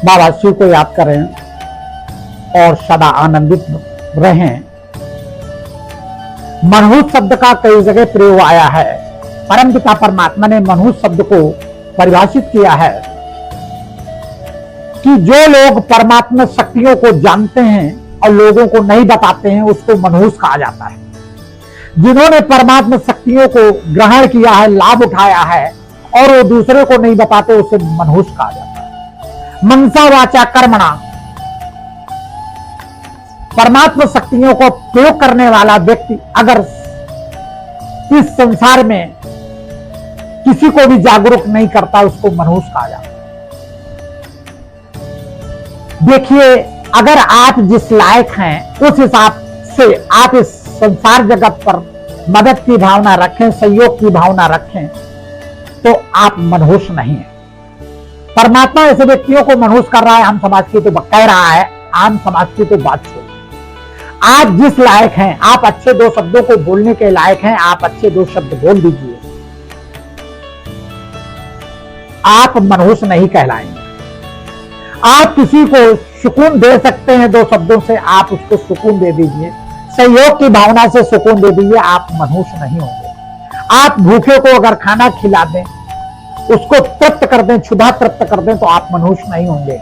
बाबा शिव को याद करें और सदा आनंदित रहें। मनहूस शब्द का कई जगह प्रयोग आया है। परमपिता परमात्मा ने मनहूस शब्द को परिभाषित किया है कि जो लोग परमात्मा शक्तियों को जानते हैं और लोगों को नहीं बताते हैं उसको मनहूस कहा जाता है। जिन्होंने परमात्मा शक्तियों को ग्रहण किया है, लाभ उठाया है और वो दूसरे को नहीं बताते, उसे मनहूस कहा जाता है। मनसा वाचा कर्मणा, परमात्मा शक्तियों को प्रयोग करने वाला व्यक्ति अगर इस संसार में किसी को भी जागरूक नहीं करता उसको मनहूस कहा जाता है। देखिए, अगर आप जिस लायक हैं उस हिसाब से आप इस संसार जगत पर मदद की भावना रखें, सहयोग की भावना रखें, तो आप मनहूस नहीं है। परमात्मा ऐसे व्यक्तियों को मनहूस कर रहा है, आम समाज की तो कह रहा है, आम समाज की तो बात छोड़। आप जिस लायक हैं, आप अच्छे दो शब्दों को बोलने के लायक हैं, आप अच्छे दो शब्द बोल दीजिए, आप मनहूस नहीं कहलाएंगे। आप किसी को सुकून दे सकते हैं दो शब्दों से, आप उसको सुकून दे दीजिए, सहयोग की भावना से सुकून दे दीजिए, आप मनहूस नहीं होंगे। आप भूखे को अगर खाना खिला दें, उसको तृप्त कर दें, क्षुधा तृप्त कर दें, तो आप मनहूस नहीं होंगे।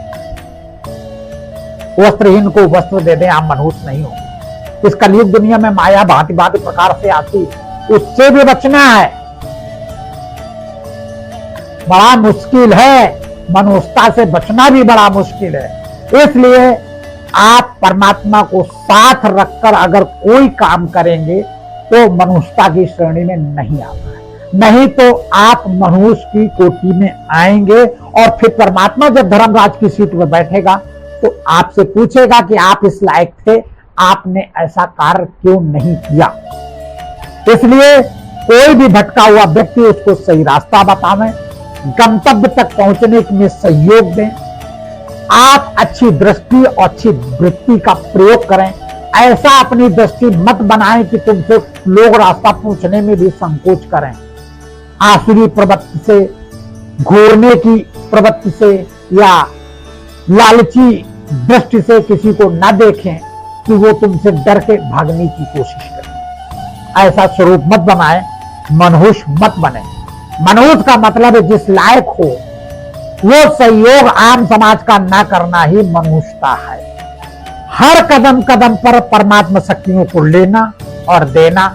वस्त्रहीन को वस्त्र दे दें, आप मनहूस नहीं होंगे। इस कलयुग दुनिया में माया भांति भांति प्रकार से आती, उससे भी बचना है। बड़ा मुश्किल है, मनुष्यता से बचना भी बड़ा मुश्किल है। इसलिए आप परमात्मा को साथ रखकर अगर कोई काम करेंगे तो मनुष्यता की श्रेणी में नहीं आता है, नहीं तो आप मनहूस की कोटि में आएंगे। और फिर परमात्मा जब धर्मराज की सीट पर बैठेगा तो आपसे पूछेगा कि आप इस लायक थे, आपने ऐसा कार्य क्यों नहीं किया। इसलिए कोई भी भटका हुआ व्यक्ति उसको सही रास्ता बतावें, गंतव्य तक पहुंचने में सहयोग दें। आप अच्छी दृष्टि और अच्छी वृत्ति का प्रयोग करें। ऐसा अपनी दृष्टि मत बनाएं कि तुमसे लोग रास्ता पूछने में भी संकोच करें। आसुरी प्रवृत्ति से, घूरने की प्रवृत्ति से या लालची दृष्टि से किसी को न देखें कि वो तुमसे डर के भागने की कोशिश करें। ऐसा स्वरूप मत बनाएं, मनहूस मत बने। मनहूस का मतलब है जिस लायक हो वो सहयोग आम समाज का ना करना ही मनहूसता है। हर कदम कदम पर परमात्मा शक्तियों को लेना और देना,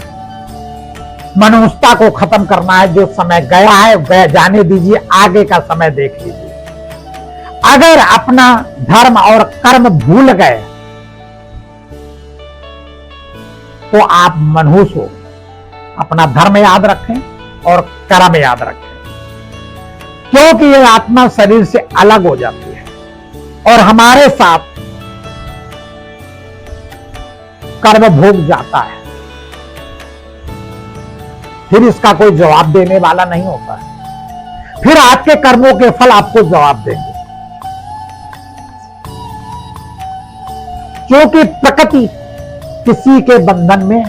मनहूसता को खत्म करना है। जो समय गया है वह जाने दीजिए, आगे का समय देख लीजिए। अगर अपना धर्म और कर्म भूल गए तो आप मनहूस हो। अपना धर्म याद रखें और कर्म याद रखें, क्योंकि ये आत्मा शरीर से अलग हो जाती है और हमारे साथ कर्म भोग जाता है। फिर इसका कोई जवाब देने वाला नहीं होता है। फिर आपके कर्मों के फल आपको जवाब देंगे, क्योंकि प्रकृति किसी के बंधन में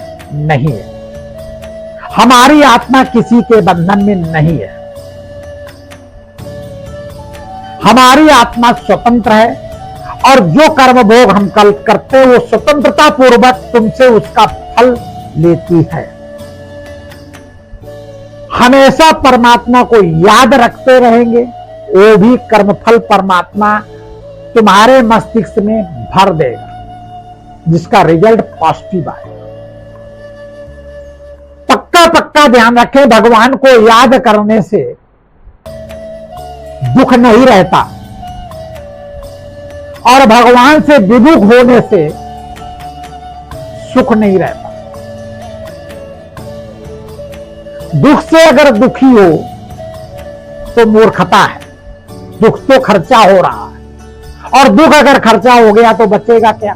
नहीं है। हमारी आत्मा किसी के बंधन में नहीं है। हमारी आत्मा स्वतंत्र है और जो कर्म भोग हम कल करते हैं वो स्वतंत्रता पूर्वक तुमसे उसका फल लेती है। हमेशा परमात्मा को याद रखते रहेंगे, वो भी कर्मफल परमात्मा तुम्हारे मस्तिष्क में भर देगा, जिसका रिजल्ट पॉजिटिव आएगा। पक्का ध्यान रखें, भगवान को याद करने से दुख नहीं रहता और भगवान से विमुख होने से सुख नहीं रहता। दुख से अगर दुखी हो तो मूर्खता है। दुख तो खर्चा हो रहा है और दुख अगर खर्चा हो गया तो बचेगा क्या?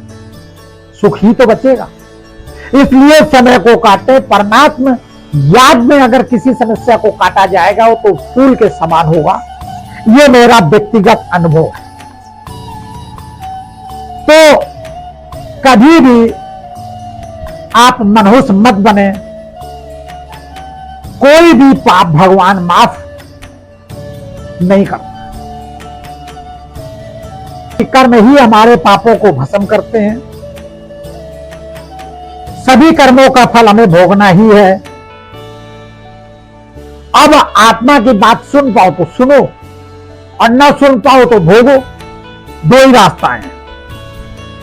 सुख ही तो बचेगा। इसलिए समय को काटे। परमात्मा याद में अगर किसी समस्या को काटा जाएगा वो तो फूल के समान होगा। ये मेरा व्यक्तिगत अनुभव है। तो कभी भी आप मनहूस मत बने। कोई भी पाप भगवान माफ नहीं करता। कर्म ही हमारे पापों को भस्म करते हैं। सभी कर्मों का फल हमें भोगना ही है। अब आत्मा की बात सुन पाओ तो सुनो और न सुन पाओ तो भोगो। दो ही रास्ता है।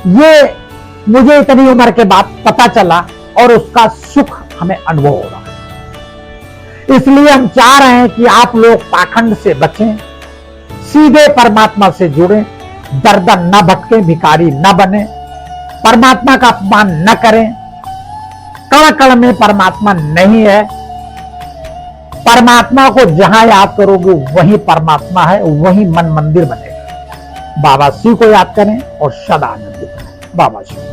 ये मुझे इतनी उम्र के बाद पता चला और उसका सुख हमें अनुभव हो रहा है। इसलिए हम चाह रहे हैं कि आप लोग पाखंड से बचें, सीधे परमात्मा से जुड़ें, दर दर न भटकें, भिखारी न बने, परमात्मा का अपमान न करें। कण कण में परमात्मा नहीं है। परमात्मा को जहां याद करोगे वही परमात्मा है, वही मन मंदिर बनेगा। बाबा शिव को याद करें और सदा आनंदित रहें। बाबा शिव।